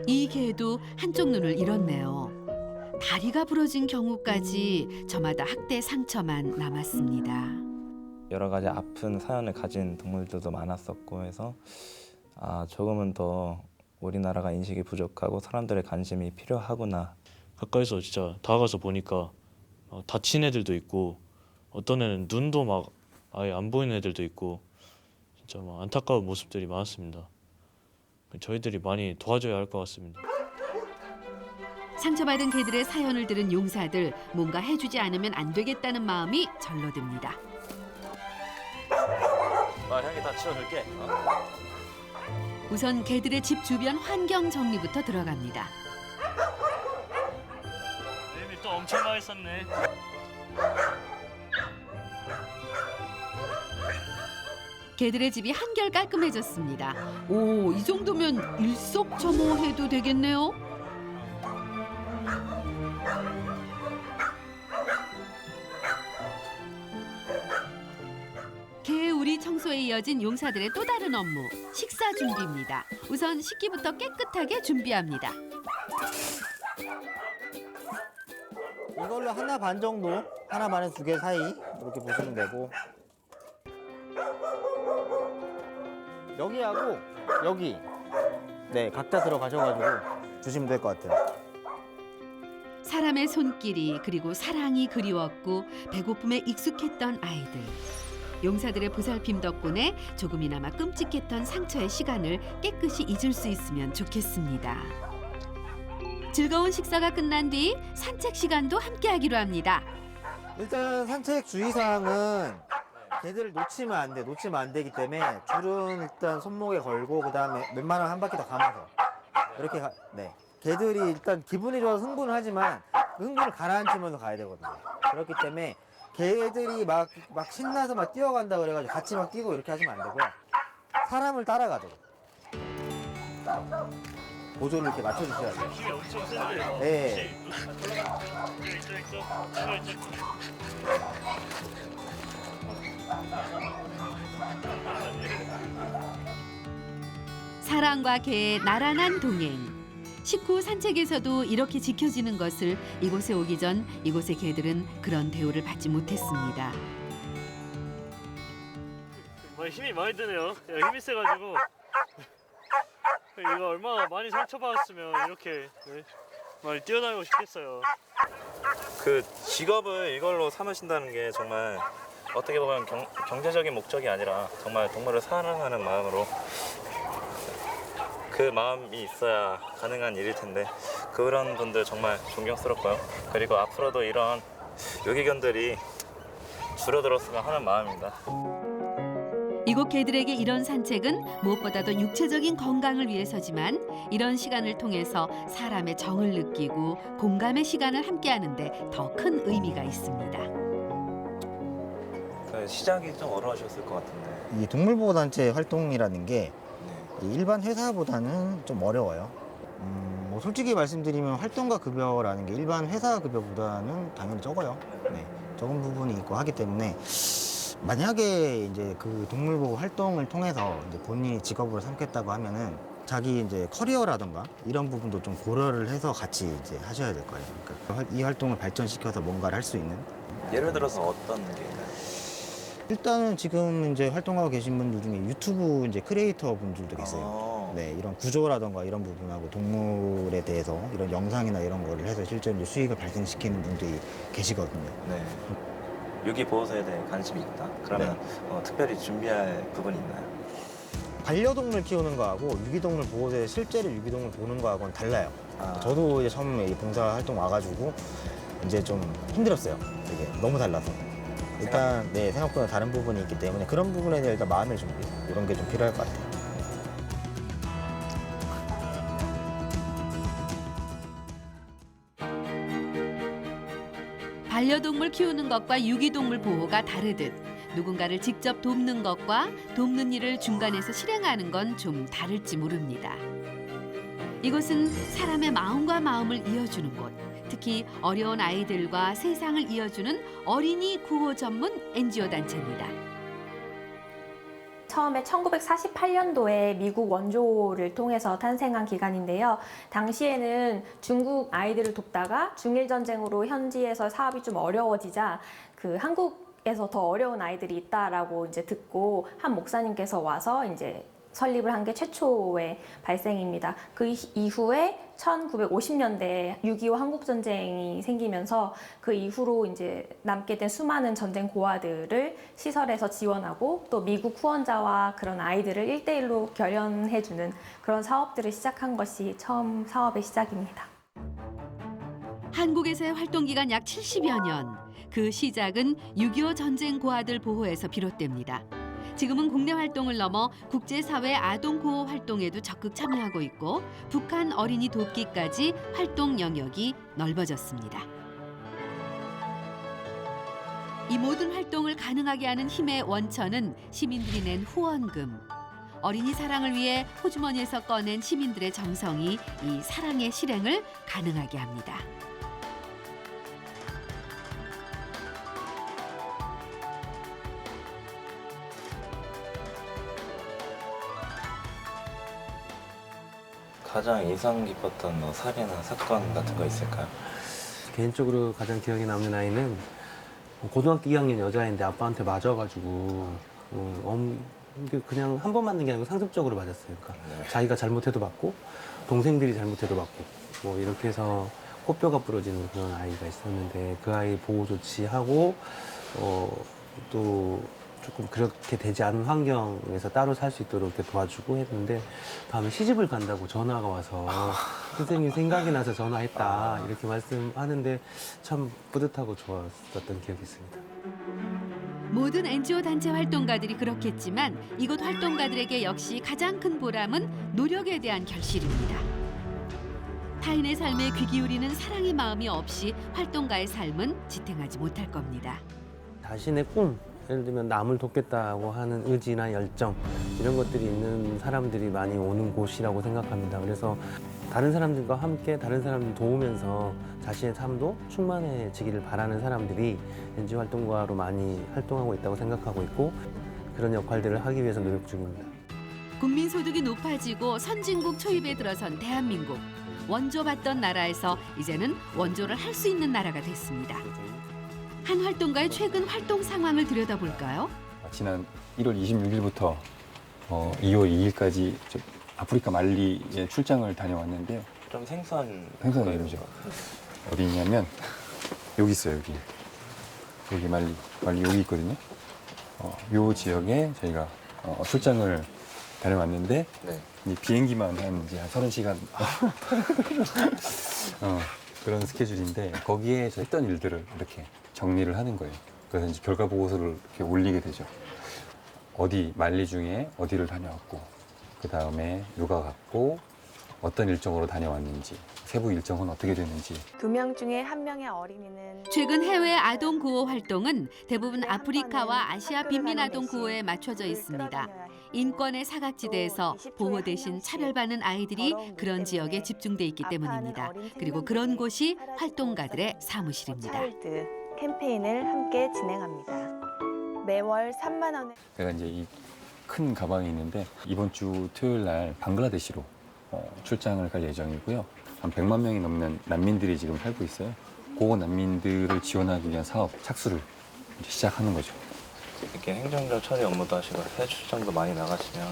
[SPEAKER 1] 이 개도 한쪽 눈을 잃었네요. 다리가 부러진 경우까지 저마다 학대 상처만 남았습니다.
[SPEAKER 3] 여러 가지 아픈 사연을 가진 동물들도 많았었고 해서 조금은 더 우리나라가 인식이 부족하고 사람들의 관심이 필요하구나.
[SPEAKER 4] 가까이서 진짜 다가가서 보니까 다친 애들도 있고 어떤 애는 눈도 막 아예 안 보이는 애들도 있고 진짜 막 안타까운 모습들이 많았습니다. 저희들이 많이 도와줘야 할 것 같습니다.
[SPEAKER 1] 상처받은 개들의 사연을 들은 용사들 뭔가 해주지 않으면 안 되겠다는 마음이 절로 듭니다.
[SPEAKER 3] 형이 다 치워줄게.
[SPEAKER 1] 우선 개들의 집 주변 환경 정리부터 들어갑니다.
[SPEAKER 4] 내일 또 엄청 많이 썼네.
[SPEAKER 1] 개들의 집이 한결 깔끔해졌습니다. 오, 이 정도면 일석첨오해도 되겠네요. 청소에 이어진 용사들의 또 다른 업무, 식사 준비입니다. 우선 식기부터 깨끗하게 준비합니다.
[SPEAKER 13] 이걸로 하나 반 정도, 하나 반에서 2개 사이 이렇게 보시면 되고, 여기하고 여기 네 각자 들어가셔가지고 주시면 될 것 같아요.
[SPEAKER 1] 사람의 손길이 그리고 사랑이 그리웠고 배고픔에 익숙했던 아이들. 용사들의 보살핌 덕분에 조금이나마 끔찍했던 상처의 시간을 깨끗이 잊을 수 있으면 좋겠습니다. 즐거운 식사가 끝난 뒤 산책 시간도 함께하기로 합니다.
[SPEAKER 13] 일단 산책 주의사항은 개들을 놓치면 안 돼. 놓치면 안 되기 때문에 줄은 일단 손목에 걸고 그다음에 웬만하면 한 바퀴 더 감아서 이렇게 네. 개들이 일단 기분이 좋아서 흥분을 하지만 그 흥분을 가라앉히면서 가야 되거든요. 그렇기 때문에 개들이 막 신나서 막 뛰어간다 그래가지고 같이 막 뛰고 이렇게 하시면 안 되고요. 사람을 따라가죠. 보조를 이렇게 맞춰주셔야 돼요. 네.
[SPEAKER 1] 사람과 개의 나란한 동행. 식후 산책에서도 이렇게 지켜지는 것을 이곳에 오기 전 이곳의 개들은 그런 대우를 받지 못했습니다.
[SPEAKER 4] 힘이 많이 드네요. 힘이 세가지고 이거 얼마나 많이 상처받았으면 이렇게 많이 뛰어다니고 싶겠어요.
[SPEAKER 3] 그 직업을 이걸로 삼으신다는 게 정말 어떻게 보면 경제적인 목적이 아니라 정말 동물을 사랑하는 마음으로 그 마음이 있어야 가능한 일일 텐데 그런 분들 정말 존경스럽고요. 그리고 앞으로도 이런 유기견들이 줄어들었으면 하는 마음입니다.
[SPEAKER 1] 이곳 개들에게 이런 산책은 무엇보다도 육체적인 건강을 위해서지만 이런 시간을 통해서 사람의 정을 느끼고 공감의 시간을 함께하는데 더 큰 의미가 있습니다.
[SPEAKER 3] 시작이 좀 어려우셨을 것 같은데.
[SPEAKER 13] 이 동물보호단체 활동이라는 게 일반 회사보다는 좀 어려워요. 뭐 솔직히 말씀드리면 활동가 급여라는 게 일반 회사 급여보다는 당연히 적어요. 네, 적은 부분이 있고 하기 때문에 만약에 이제 그 동물보호 활동을 통해서 이제 본인이 직업으로 삼겠다고 하면은 자기 이제 커리어라던가 이런 부분도 좀 고려를 해서 같이 이제 하셔야 될 거예요. 그러니까 이 활동을 발전시켜서 뭔가를 할 수 있는.
[SPEAKER 3] 예를 들어서 어떤 게 있나요?
[SPEAKER 13] 일단은 지금 이제 활동하고 계신 분들 중에 유튜브 이제 크리에이터 분들도 계세요. 네, 이런 구조라던가 이런 부분하고 동물에 대해서 이런 영상이나 이런 거를 해서 실제로 이제 수익을 발생시키는 분들이 계시거든요.
[SPEAKER 3] 네. 유기보호소에 대해 관심이 있다. 그러면 특별히 준비할 부분이 있나요?
[SPEAKER 13] 반려동물 키우는 거하고 유기동물 보호소에 실제로 유기동물 보는 거하고는 달라요. 저도 이제 처음에 이 봉사활동 와가지고 이제 좀 힘들었어요. 되게 너무 달라서. 일단 네, 생각보다 다른 부분이 있기 때문에 그런 부분에 대해 일단 마음의 준비 이런 게 좀 필요할 것 같아요.
[SPEAKER 1] 반려동물 키우는 것과 유기동물 보호가 다르듯 누군가를 직접 돕는 것과 돕는 일을 중간에서 실행하는 건 좀 다를지 모릅니다. 이곳은 사람의 마음과 마음을 이어주는 곳. 특히 어려운 아이들과 세상을 이어주는 어린이 구호 전문 NGO 단체입니다.
[SPEAKER 15] 처음에 1948년도에 미국 원조를 통해서 탄생한 기관인데요. 당시에는 중국 아이들을 돕다가 중일전쟁으로 현지에서 사업이 좀 어려워지자 그 한국에서 더 어려운 아이들이 있다라고 이제 듣고 한 목사님께서 와서 이제 설립을 한 게 최초의 발생입니다. 그 이후에 1950년대에 6.25 한국전쟁이 생기면서 그 이후로 이제 남게 된 수많은 전쟁 고아들을 시설에서 지원하고 또 미국 후원자와 그런 아이들을 1대1로 결연해주는 그런 사업들을 시작한 것이 처음 사업의 시작입니다.
[SPEAKER 1] 한국에서의 활동 기간 약 70여 년. 그 시작은 6.25 전쟁 고아들 보호에서 비롯됩니다. 지금은 국내 활동을 넘어 국제사회 아동 구호 활동에도 적극 참여하고 있고 북한 어린이 돕기까지 활동 영역이 넓어졌습니다. 이 모든 활동을 가능하게 하는 힘의 원천은 시민들이 낸 후원금. 어린이 사랑을 위해 호주머니에서 꺼낸 시민들의 정성이 이 사랑의 실행을 가능하게 합니다.
[SPEAKER 3] 가장 인상 깊었던 뭐 사례나 사건 같은 거 있을까요?
[SPEAKER 2] 개인적으로 가장 기억에 남는 아이는 고등학교 2학년 여자애인데 아빠한테 맞아가지고 그냥 한 번 맞는 게 아니고 상습적으로 맞았어요. 그러니까 자기가 잘못해도 맞고 동생들이 잘못해도 맞고 뭐 이렇게 해서 코뼈가 부러지는 그런 아이가 있었는데 그 아이 보호 조치하고 또 조금 그렇게 되지 않은 환경에서 따로 살 수 있도록 이렇게 도와주고 했는데 다음에 시집을 간다고 전화가 와서 선생님 생각이 나서 전화했다 이렇게 말씀하는데 참 뿌듯하고 좋았었던 기억이 있습니다.
[SPEAKER 1] 모든 NGO 단체 활동가들이 그렇겠지만 이곳 활동가들에게 역시 가장 큰 보람은 노력에 대한 결실입니다. 타인의 삶에 귀 기울이는 사랑의 마음이 없이 활동가의 삶은 지탱하지 못할 겁니다.
[SPEAKER 2] 자신의 꿈, 예를 들면 남을 돕겠다고 하는 의지나 열정 이런 것들이 있는 사람들이 많이 오는 곳이라고 생각합니다. 그래서 다른 사람들과 함께 다른 사람들 도우면서 자신의 삶도 충만해지기를 바라는 사람들이 NGO 활동가로 많이 활동하고 있다고 생각하고 있고 그런 역할들을 하기 위해서 노력 중입니다.
[SPEAKER 1] 국민소득이 높아지고 선진국 초입에 들어선 대한민국. 원조받던 나라에서 이제는 원조를 할 수 있는 나라가 됐습니다. 한 활동가의 최근 활동 상황을 들여다볼까요?
[SPEAKER 16] 지난 1월 26일부터 2월 2일까지 아프리카 말리에 출장을 다녀왔는데요.
[SPEAKER 3] 좀 생소한
[SPEAKER 16] 이름이죠. 어디 있냐면 여기 있어요. 여기 말리 여기 있거든요. 요 지역에 저희가 출장을 다녀왔는데 이 비행기만 한 30시간 그런 스케줄인데 거기에 했던 일들을 이렇게 정리를 하는 거예요. 그래서 이제 결과 보고서를 이렇게 올리게 되죠. 어디 말리 중에 어디를 다녀왔고 그 다음에 누가 갔고 어떤 일정으로 다녀왔는지 세부 일정은 어떻게 됐는지
[SPEAKER 15] 2명 중에 1명의 어린이는
[SPEAKER 1] 최근 해외 아동 구호 활동은 대부분 아프리카와 아시아 빈민 아동 구호에 맞춰져 있습니다. 인권의 사각지대에서 보호 대신 차별받는 아이들이 그런 지역에 집중돼 있기 때문입니다. 그리고 그런 곳이 활동가들의 사무실입니다.
[SPEAKER 15] 차일드 캠페인을 함께 진행합니다. 매월 3만 원에
[SPEAKER 16] 제가 이제 이 큰 가방이 있는데 이번 주 토요일 날 방글라데시로 출장을 갈 예정이고요. 한 100만 명이 넘는 난민들이 지금 살고 있어요. 그 난민들을 지원하기 위한 사업 착수를 이제 시작하는 거죠.
[SPEAKER 3] 이렇게 행정적 처리 업무도 하시고 해외 출장도 많이 나가시면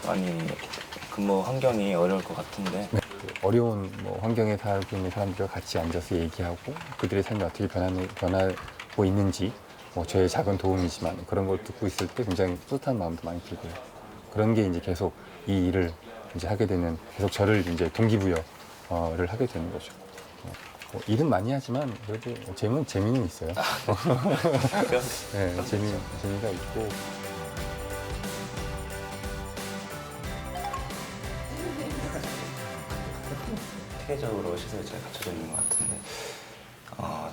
[SPEAKER 3] 많이 근무 환경이 어려울 것 같은데
[SPEAKER 16] 어려운 환경에 살고 있는 사람들과 같이 앉아서 얘기하고 그들의 삶이 어떻게 변하고 있는지 저의 작은 도움이지만 그런 걸 듣고 있을 때 굉장히 뿌듯한 마음도 많이 들고요. 그런 게 이제 계속 이 일을 이제 하게 되는 계속 저를 이제 동기부여를 하게 되는 거죠. 일은 많이 하지만 그래도 재미는 있어요. 네, 재미가 있고.
[SPEAKER 3] 체계적으로 시설이 잘 갖춰져 있는 것 같은데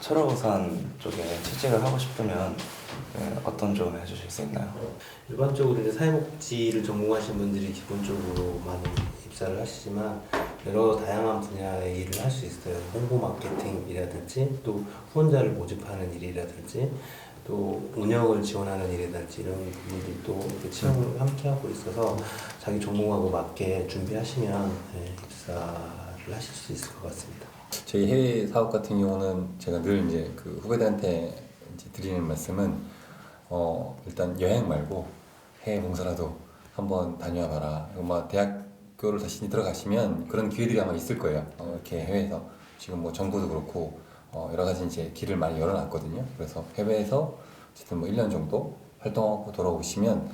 [SPEAKER 3] 철호부산 쪽에 취직을 하고 싶으면 어떤 조언을 해주실 수 있나요?
[SPEAKER 2] 일반적으로 이제 사회복지를 전공하신 분들이 기본적으로 많이 입사를 하시지만 여러 다양한 분야의 일을 할 수 있어요. 홍보 마케팅이라든지 또 후원자를 모집하는 일이라든지 또 운영을 지원하는 일이라든지 이런 부분들도 이렇게 체험을 함께 하고 있어서 자기 전공하고 맞게 준비하시면 입사를 하실 수 있을 것 같습니다.
[SPEAKER 16] 저희 해외 사업 같은 경우는 제가 늘 이제 그 후배들한테 이제 드리는 말씀은 일단 여행 말고 해외 봉사라도 한번 다녀와 봐라. 대학교를 다시 들어가시면 그런 기회들이 아마 있을 거예요. 이렇게 해외에서 지금 정부도 그렇고 여러 가지 이제 길을 많이 열어놨거든요. 그래서 해외에서 어쨌든 1년 정도 활동하고 돌아오시면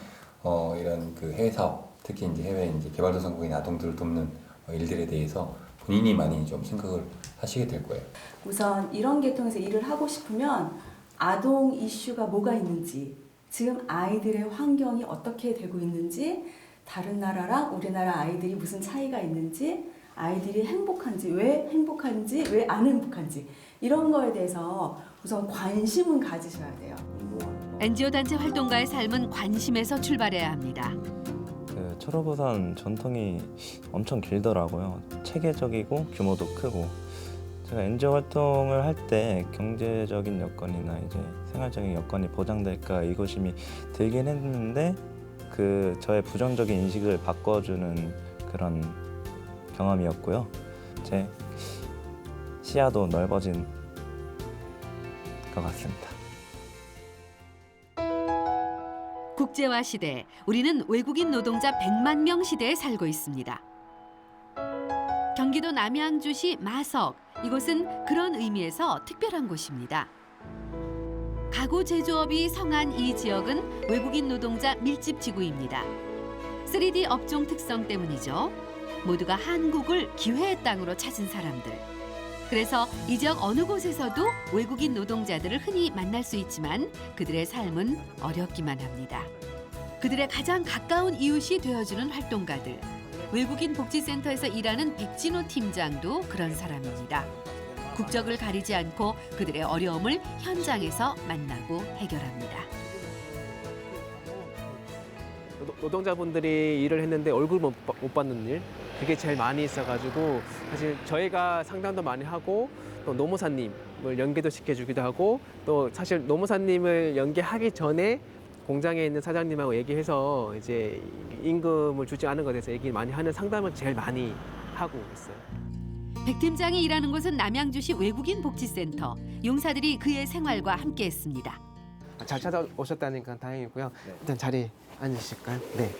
[SPEAKER 16] 이런 그 해외 사업, 특히 이제 해외 이제 개발도상국인 아동들을 돕는 일들에 대해서 본인이 많이 좀 생각을 하시게 될 거예요.
[SPEAKER 17] 우선 이런 계통에서 일을 하고 싶으면 아동 이슈가 뭐가 있는지, 지금 아이들의 환경이 어떻게 되고 있는지, 다른 나라랑 우리나라 아이들이 무슨 차이가 있는지, 아이들이 행복한지, 왜 행복한지, 왜 안 행복한지 이런 거에 대해서 우선 관심은 가지셔야 돼요.
[SPEAKER 1] NGO 단체 활동가의 삶은 관심에서 출발해야 합니다.
[SPEAKER 3] 철호부산 전통이 엄청 길더라고요. 체계적이고 규모도 크고 제가 NGO 활동을 할 때 경제적인 여건이나 이제 생활적인 여건이 보장될까 의구심이 들긴 했는데 저의 부정적인 인식을 바꿔주는 그런 경험이었고요. 제 시야도 넓어진 것 같습니다.
[SPEAKER 1] 국제화 시대, 우리는 외국인 노동자 100만 명 시대에 살고 있습니다. 경기도 남양주시 마석, 이곳은 그런 의미에서 특별한 곳입니다. 가구 제조업이 성한 이 지역은 외국인 노동자 밀집 지구입니다. 3D 업종 특성 때문이죠. 모두가 한국을 기회의 땅으로 찾은 사람들. 그래서 이 지역 어느 곳에서도 외국인 노동자들을 흔히 만날 수 있지만 그들의 삶은 어렵기만 합니다. 그들의 가장 가까운 이웃이 되어주는 활동가들. 외국인 복지센터에서 일하는 백진호 팀장도 그런 사람입니다. 국적을 가리지 않고 그들의 어려움을 현장에서 만나고 해결합니다.
[SPEAKER 18] 노동자분들이 일을 했는데 얼굴 못 받는 일, 그게 제일 많이 있어가지고 사실 저희가 상담도 많이 하고 또 노무사님을 연계도 시켜주기도 하고 또 사실 노무사님을 연계하기 전에 공장에 있는 사장님하고 얘기해서 이제 임금을 주지 않은 것에 대해서 얘기 많이 하는 상담을 제일 많이 하고 있어요.
[SPEAKER 1] 백 팀장이 일하는 곳은 남양주시 외국인 복지센터. 용사들이 그의 생활과 함께했습니다.
[SPEAKER 18] 잘 찾아오셨다니까 다행이고요. 일단 자리에 앉으실까요? 네.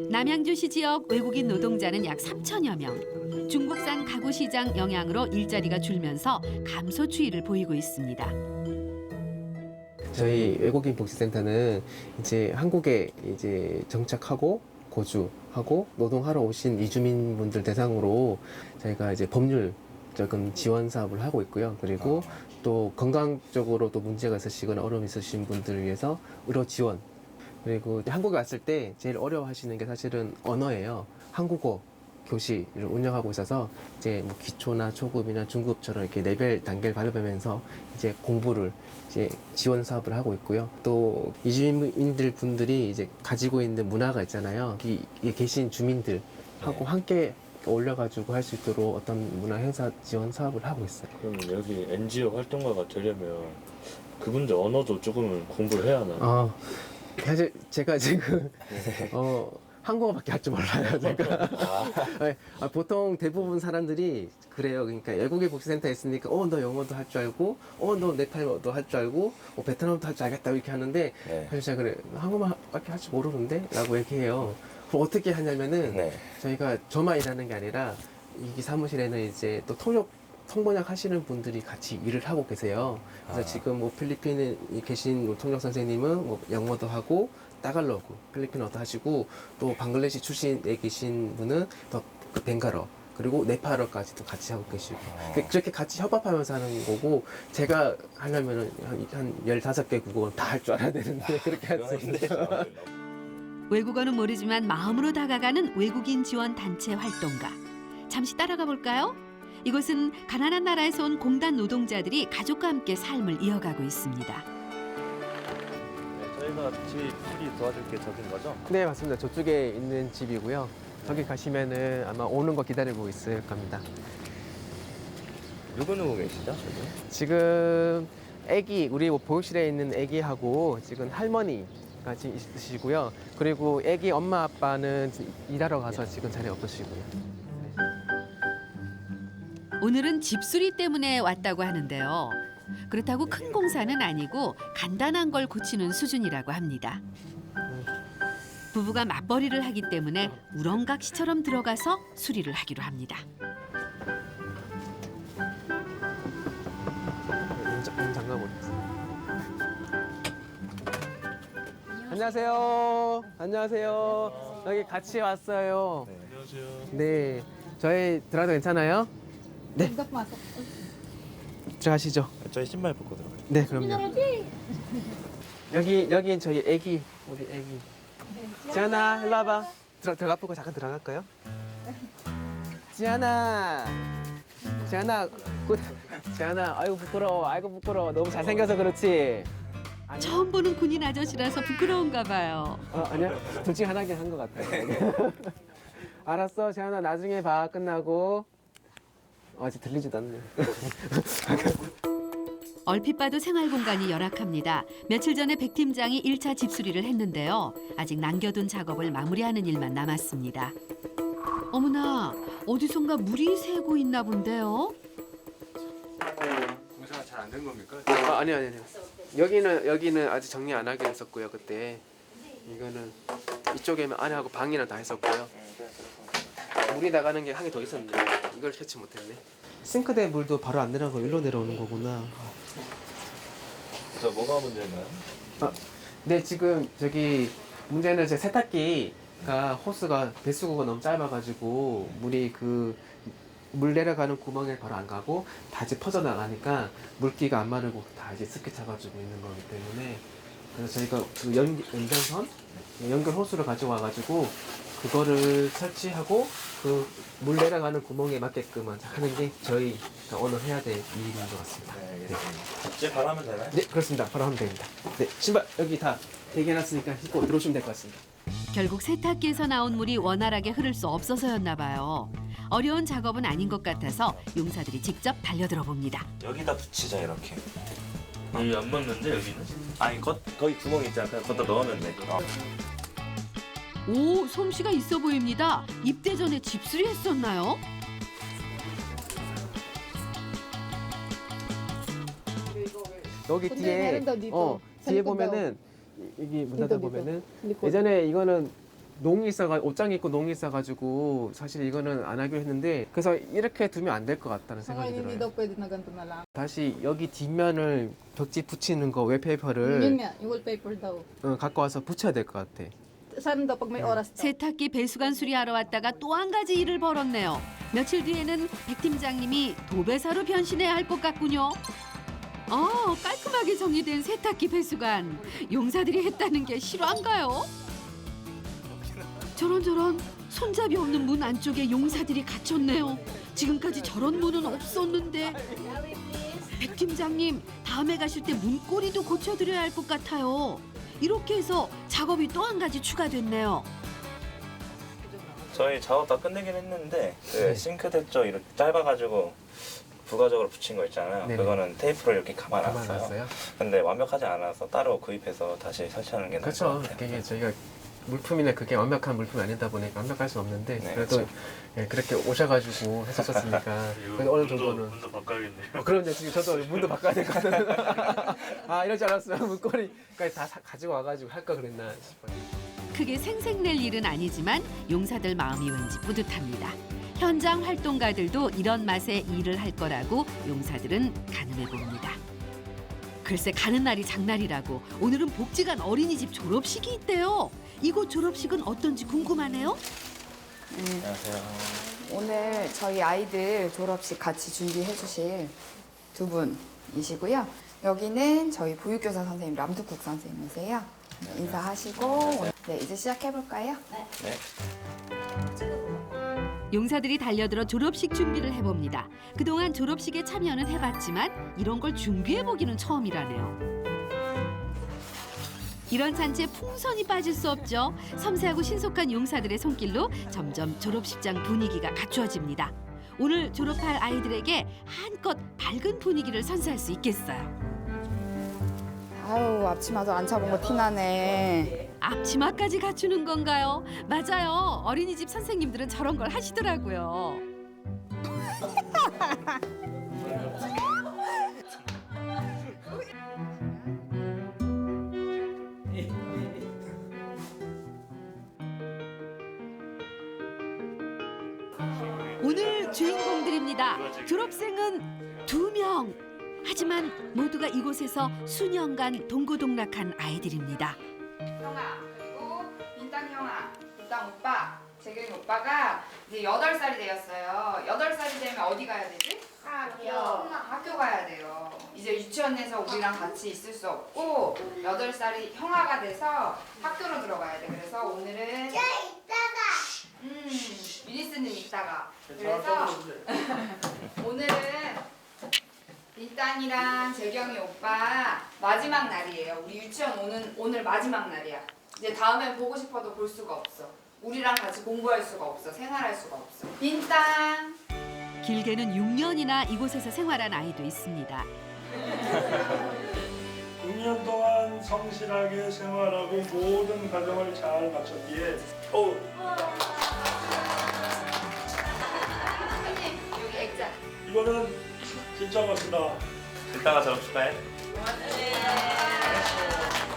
[SPEAKER 1] 남양주시 지역 외국인 노동자는 약 3천여 명. 중국산 가구 시장 영향으로 일자리가 줄면서 감소 추이를 보이고 있습니다.
[SPEAKER 18] 저희 외국인 복지센터는 이제 한국에 이제 정착하고 거주하고 노동하러 오신 이주민분들 대상으로 저희가 이제 법률적인 지원 사업을 하고 있고요. 그리고 또 건강적으로도 문제가 있으시거나 어려움이 있으신 분들을 위해서 의료 지원. 그리고 한국에 왔을 때 제일 어려워하시는 게 사실은 언어예요. 한국어 교실을 운영하고 있어서 이제 뭐 기초나 초급이나 중급처럼 이렇게 레벨 단계를 밟으면서 이제 공부를 이제 지원 사업을 하고 있고요. 또 이주민들 분들이 이제 가지고 있는 문화가 있잖아요. 여기 계신 주민들하고 함께 올려가지고 할 수 있도록 어떤 문화 행사 지원 사업을 하고 있어요.
[SPEAKER 4] 그럼 여기 NGO 활동가가 되려면 그분들 언어도 조금은 공부를 해야 하나요?
[SPEAKER 18] 사실 제가 지금 한국어밖에 할 줄 몰라요, 제가. 보통 대부분 사람들이 그래요. 그러니까 외국인 복지센터에 있으니까 너 영어도 할 줄 알고 너 네팔어도 할 줄 알고 베트남도 할 줄 알겠다 이렇게 하는데 사실 제가 그래 한국어밖에 할 줄 모르는데 라고 얘기해요. 그럼 어떻게 하냐면은 저희가 저만 일하는 게 아니라 이 사무실에는 이제 또 통번역 하시는 분들이 같이 일을 하고 계세요. 그래서 지금 뭐 필리핀에 계신 통역 선생님은 뭐 영어도 하고 따갈로그, 필리핀어도 하시고 또 방글라데시 출신에 계신 분은 또 그 벵갈어 그리고 네팔어까지도 같이 하고 계시고 그렇게 같이 협업하면서 하는 거고 제가 하려면은 한 15개 국어는 다 할 줄 알아야 되는데 그렇게 할 수 있어요.
[SPEAKER 1] 외국어는 모르지만 마음으로 다가가는 외국인 지원 단체 활동가. 잠시 따라가 볼까요? 이곳은 가난한 나라에서 온 공단 노동자들이 가족과 함께 삶을 이어가고 있습니다.
[SPEAKER 3] 저희가 집이 도와줄 게 저긴 거죠?
[SPEAKER 18] 네, 맞습니다. 저쪽에 있는 집이고요. 저기 가시면은 아마 오는 거 기다리고 있을 겁니다.
[SPEAKER 3] 누구 계시죠?
[SPEAKER 18] 지금 우리 보육실에 있는 아기하고 지금 할머니가 지금 있으시고요. 그리고 아기 엄마 아빠는 일하러 가서 지금 자리에 없으시고요.
[SPEAKER 1] 오늘은 집수리 때문에 왔다고 하는데요. 그렇다고 큰 공사는 아니고 간단한 걸 고치는 수준이라고 합니다. 부부가 맞벌이를 하기 때문에 우렁각시처럼 들어가서 수리를 하기로 합니다.
[SPEAKER 18] 안녕하세요. 안녕하세요. 여기 같이 왔어요.
[SPEAKER 4] 안녕하세요.
[SPEAKER 18] 네, 저희 들어가도 괜찮아요? 네. 들어가시죠.
[SPEAKER 3] 저희 신발 벗고 들어가요.
[SPEAKER 18] 네, 그럼요. 여기 저희 우리 애기. 지안아, 일로 와봐. 들어가 보고 잠깐 들어갈까요? 지안아, 아이고 부끄러워. 너무 잘생겨서 그렇지.
[SPEAKER 1] 처음 보는 군인 아저씨라서 부끄러운가 봐요.
[SPEAKER 18] 아니야, 둘 중에 하나긴 한 것 같아요. 알았어, 지안아, 나중에 봐. 끝나고. 아직 들리지도 않네.
[SPEAKER 1] 얼핏 봐도 생활 공간이 열악합니다. 며칠 전에 백 팀장이 1차 집수리를 했는데요. 아직 남겨둔 작업을 마무리하는 일만 남았습니다. 어머나, 어디선가 물이 새고 있나 본데요.
[SPEAKER 18] 공사가 잘 안 된 겁니까? 아니요. 여기는 아직 정리 안 하기로 했었고요. 그때 이거는 이쪽에는 안에하고 방이랑 다 했었고요. 물이 나가는 게 한 개 더 있었는데 이걸 캐치 못했네. 싱크대 물도 바로 안 내려가고 일로 내려오는 거구나.
[SPEAKER 3] 저 뭐가 문제인가요?
[SPEAKER 18] 네, 지금 저기 문제는 제 세탁기가 호스가 배수구가 너무 짧아가지고 물이 물 내려가는 구멍에 바로 안 가고 다 이제 퍼져 나가니까 물기가 안 마르고 다 이제 습기 차가지고 있는 거기 때문에 그래서 저희가 그 연장선 연결 호스를 가져와가지고 그거를 설치하고 그 물 내려가는 구멍에 맞게끔 하는 게 저희가 오늘 해야 될 일인 것 같습니다.
[SPEAKER 3] 네. 이제 바로 하면 되나요?
[SPEAKER 18] 네, 그렇습니다. 바로 하면 됩니다. 네, 신발 여기 다 대기해놨으니까 신고 들어오시면 될 것 같습니다.
[SPEAKER 1] 결국 세탁기에서 나온 물이 원활하게 흐를 수 없어서였나 봐요. 어려운 작업은 아닌 것 같아서 용사들이 직접 달려들어 봅니다.
[SPEAKER 3] 여기다 붙이자 이렇게. 여기 안 맞는데 여기는? 아니 거기 구멍 있잖아. 그냥 거기다 넣으면 돼.
[SPEAKER 1] 오, 솜씨가 있어 보입니다. 입대 전에 집수리 했었나요?
[SPEAKER 18] 여기 뒤에 뒤에 보면은 여기 문 닫아 보면은 예전에 이거는 농이 옷장 있고 농이 있어가지고 사실 이거는 안 하기로 했는데 그래서 이렇게 두면 안 될 것 같다는 생각이 들어요. 다시 여기 뒷면을 벽지 붙이는 거 웹페이퍼를 갖고 와서 붙여야 될 것 같아.
[SPEAKER 1] 세탁기 배수관 수리하러 왔다가 또 한 가지 일을 벌었네요. 며칠 뒤에는 백 팀장님이 도배사로 변신해야 할 것 같군요. 깔끔하게 정리된 세탁기 배수관. 용사들이 했다는 게 실화인가요? 저런 손잡이 없는 문 안쪽에 용사들이 갇혔네요. 지금까지 저런 문은 없었는데. 백 팀장님, 다음에 가실 때 문고리도 고쳐드려야 할 것 같아요. 이렇게 해서 작업이 또 한 가지 추가됐네요.
[SPEAKER 3] 저희 작업 다 끝내긴 했는데 그 싱크대 쪽 이렇게 짧아가지고 부가적으로 붙인 거 있잖아요.
[SPEAKER 18] 네네.
[SPEAKER 3] 그거는 테이프를 이렇게 감아놨어요. 근데 완벽하지 않아서 따로 구입해서 다시 설치하는 게 나을 것
[SPEAKER 18] 그렇죠.
[SPEAKER 3] 같아요.
[SPEAKER 18] 그게 저희가 물품이나 그게 완벽한 물품이 아니다 보니까 완벽할 수 없는데
[SPEAKER 3] 네,
[SPEAKER 18] 그래도
[SPEAKER 3] 그렇죠.
[SPEAKER 18] 예, 그렇게 오셔가지고 해주셨으니까 그래도 어느 정도는
[SPEAKER 4] 문도 바꿔야겠네요.
[SPEAKER 18] 그럼요. 지금 저도 문도 바꿔야 될 것 같아요. 이럴 줄 알았어요. 문고리까지 다 가지고 와가지고 할 거 그랬나 싶어요.
[SPEAKER 1] 크게 생색낼 일은 아니지만 용사들 마음이 왠지 뿌듯합니다. 현장 활동가들도 이런 맛에 일을 할 거라고 용사들은 가늠해 봅니다. 글쎄 가는 날이 장날이라고 오늘은 복지관 어린이집 졸업식이 있대요. 이곳 졸업식은 어떤지 궁금하네요.
[SPEAKER 3] 안녕하세요.
[SPEAKER 19] 오늘 저희 아이들 졸업식 같이 준비해 주실 두 분이시고요. 여기는 저희 보육교사 선생님 람두국 선생님이세요. 인사하시고 네, 이제 시작해 볼까요?
[SPEAKER 3] 네.
[SPEAKER 1] 용사들이 달려들어 졸업식 준비를 해봅니다. 그동안 졸업식에 참여는 해봤지만 이런 걸 준비해보기는 처음이라네요. 이런 잔치에 풍선이 빠질 수 없죠. 섬세하고 신속한 용사들의 손길로 점점 졸업식장 분위기가 갖추어집니다. 오늘 졸업할 아이들에게 한껏 밝은 분위기를 선사할 수 있겠어요.
[SPEAKER 19] 아유, 앞치마도 안 차본 거 티나네.
[SPEAKER 1] 앞치마까지 갖추는 건가요? 맞아요. 어린이집 선생님들은 저런 걸 하시더라고요. 오늘 주인공들입니다. 졸업생은 2명. 하지만 모두가 이곳에서 수년간 동고동락한 아이들입니다.
[SPEAKER 19] 형아, 그리고 빈땅 형아, 빈땅 오빠, 재경이 오빠가 이제 8살이 되었어요. 8살이 되면 어디 가야 되지? 학교 가야 돼요. 이제 유치원에서 우리랑 같이 있을 수 없고 8살이 형아가 돼서 학교로 들어가야 돼. 그래서 오늘은 유니스는 이따가. 그래서 오늘은 빈땅이랑 재경이 오빠 마지막 날이에요. 우리 유치원 오늘 마지막 날이야. 이제 다음에 보고 싶어도 볼 수가 없어. 우리랑 같이 공부할 수가 없어. 생활할 수가 없어. 빈땅.
[SPEAKER 1] 길게는 6년이나 이곳에서 생활한 아이도 있습니다.
[SPEAKER 20] 6년 동안 성실하게 생활하고 모든 과정을 잘 마쳤기에 이거는 진짜 멋있다.
[SPEAKER 4] 일단가 저랑 축하해.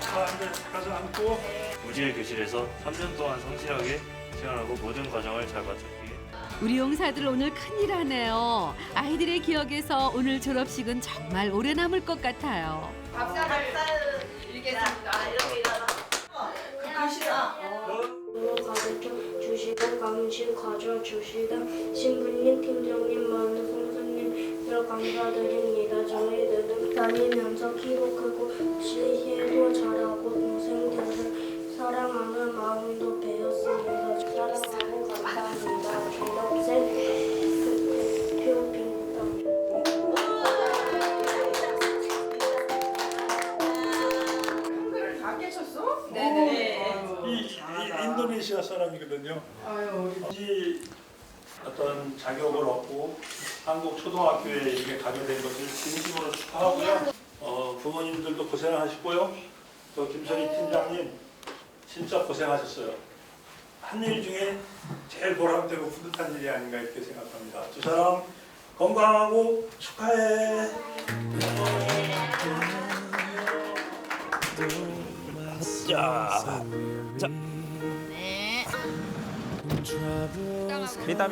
[SPEAKER 20] 자, 이제 가서 앉고.
[SPEAKER 4] 무지개 교실에서 3년 동안 성실하게 생활하고 모든 과정을 잘 마쳤기에
[SPEAKER 1] 우리 용사들 오늘 큰일 하네요. 아이들의 기억에서 오늘 졸업식은 정말 오래 남을 것 같아요.
[SPEAKER 19] 밥상을 읽겠습니다. 이렇게 일어나.
[SPEAKER 12] 글씨다.
[SPEAKER 21] 가르쳐 주시던 강의실 가져 주시던 신부님, 팀장님, 많은 선생님들 감사드립니다. 저희들은 다니면서 키도 크고 지혜도 잘하고 동생들을 사랑하는 마음도 배웠습니다. 사랑하고 감사합니다. 졸업생 표빈입니다.
[SPEAKER 12] 다 깨쳤어?
[SPEAKER 20] 이 인도네시아 사람이거든요. 이 어떤 자격을 얻고 한국 초등학교에 이렇게 가게 된 것을 진심으로 축하하고요. 부모님들도 고생하셨고요. 또 김선희 팀장님 진짜 고생하셨어요. 한 일 중에 제일 보람되고 뿌듯한 일이 아닌가 이렇게 생각합니다. 두 사람 건강하고 축하해.
[SPEAKER 4] 자,
[SPEAKER 3] 이따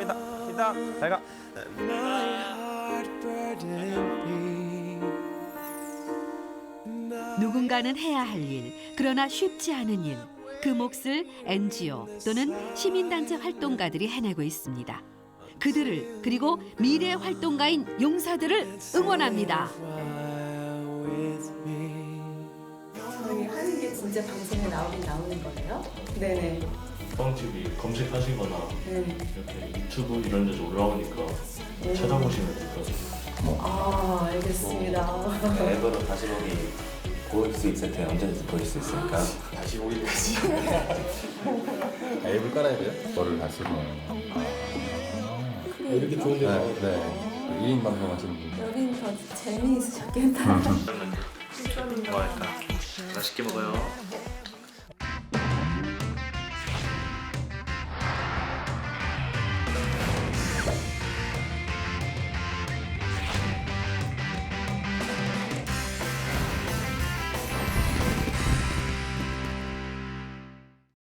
[SPEAKER 3] 잘 가.
[SPEAKER 1] 누군가는 해야 할 일, 그러나 쉽지 않은 일. 그 몫을 NGO 또는 시민단체 활동가들이 해내고 있습니다. 그들을 그리고 미래 활동가인 용사들을 응원합니다.
[SPEAKER 17] 저희 하는 게 진짜 방송에 나오는 거예요? 네네.
[SPEAKER 4] 뻥TV 검색하시거나
[SPEAKER 17] 네.
[SPEAKER 4] 이렇게 유튜브 이런 데서 올라오니까 찾아보시면 될 것 같아요.
[SPEAKER 17] 아, 알겠습니다.
[SPEAKER 3] 앱으로 다시 보기 볼 수 있을 때 언제든지 볼 수 있으니까.
[SPEAKER 16] 다시 보기까지. 앱을 깔아야 돼요? 뭐를 다시 보면.
[SPEAKER 2] 이렇게 좋은 데가
[SPEAKER 16] 네. 1인 방송 하시는 분.
[SPEAKER 17] 여긴 더 재미있으셨겠다.
[SPEAKER 4] 뭐 할까? 맛있게 먹어요.